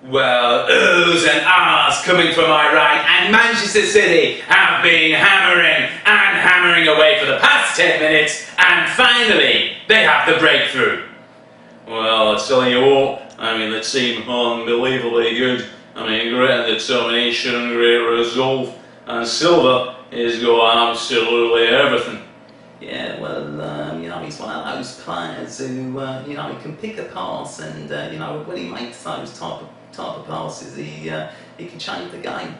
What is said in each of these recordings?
Well, oohs and ahs coming from my right, and Manchester City have been hammering away for the past 10 minutes, and finally they have the breakthrough. Well, I tell you what, I mean, they seem unbelievably good. I mean, great determination, great resolve, and Silva is got absolutely everything. Yeah, well, you know, he's one of those players who, you know, he can pick a pass, and you know, when he makes those type of passes, he can change the game.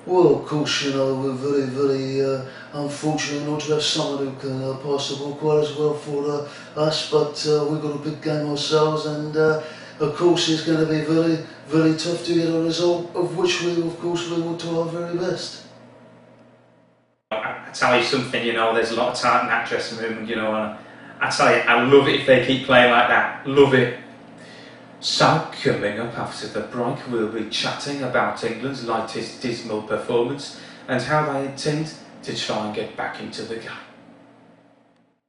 Well, of course, you know, we're very, very unfortunate not to have someone who can pass the ball quite as well for us, but we've got a big game ourselves, and of course it's going to be very, very tough to get a result, of which we, of course, we will do our very best. I tell you something, you know, there's a lot of talent in that dressing room, you know, and I tell you, I love it if they keep playing like that, love it. So, coming up after the break, we'll be chatting about England's latest dismal performance and how they intend to try and get back into the game.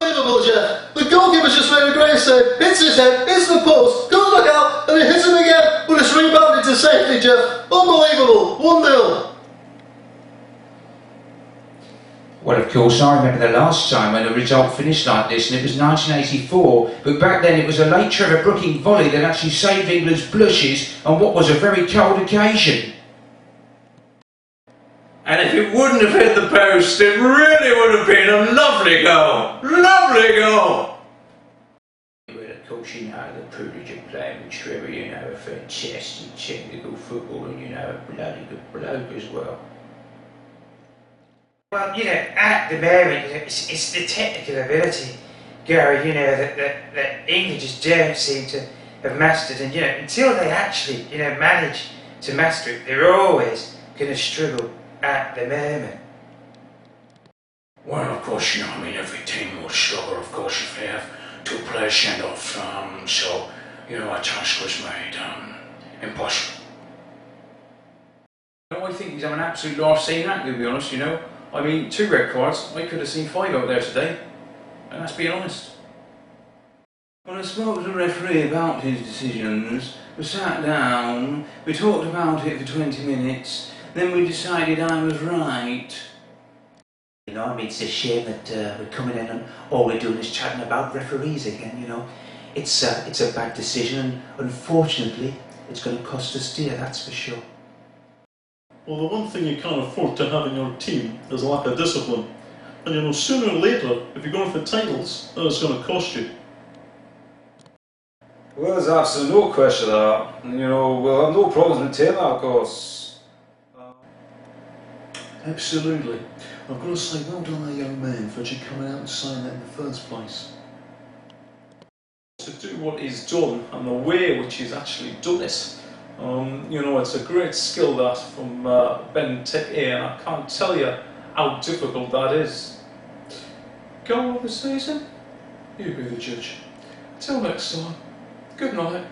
Unbelievable, Jeff. The goalkeeper's just made a great save, hits his head, hits the post, goes back out, and it hits him again, but it's rebounded to safety, Jeff. Unbelievable, 1-0. Well, of course, I remember the last time when a result finished like this, and it was 1984, but back then it was a late Trevor Brooking volley that actually saved England's blushes on what was a very cold occasion. And if it wouldn't have hit the post, it really would have been a lovely goal. Lovely goal! Well, of course, you know, the privilege of playing with Trevor, you know, a fantastic technical football, and you know, a bloody good bloke as well. Well, you know, at the moment, it's the technical ability, Gary, you know, that England just don't seem to have mastered, and you know, until they actually, you know, manage to master it, they're always going to struggle at the moment. Well, of course, you know, I mean, every team will struggle, of course, if they have two players sent off, so, you know, a task was made impossible. You know, I think he's having an absolute laugh saying that, to be honest, you know. I mean, 2 red cards, I could have seen 5 out there today, and that's being honest. When I spoke to the referee about his decisions, we sat down, we talked about it for 20 minutes, then we decided I was right. You know, I mean, it's a shame that we're coming in and all we're doing is chatting about referees again, you know. It's a bad decision, and unfortunately, it's going to cost us dear, that's for sure. Well, the one thing you can't afford to have in your team is a lack of discipline. And you know, sooner or later, if you're going for titles, then it's going to cost you. Well, there's absolutely no question of that. You know, we'll have no problems maintaining that, of course. Absolutely. I've got to say, well done, that young man, for actually coming out and saying that in the first place. To do what he's done and the way which he's actually done it. You know, it's a great skill that from Ben Tech A, and I can't tell you how difficult that is. Goal of the season? You be the judge. Till next time, good night.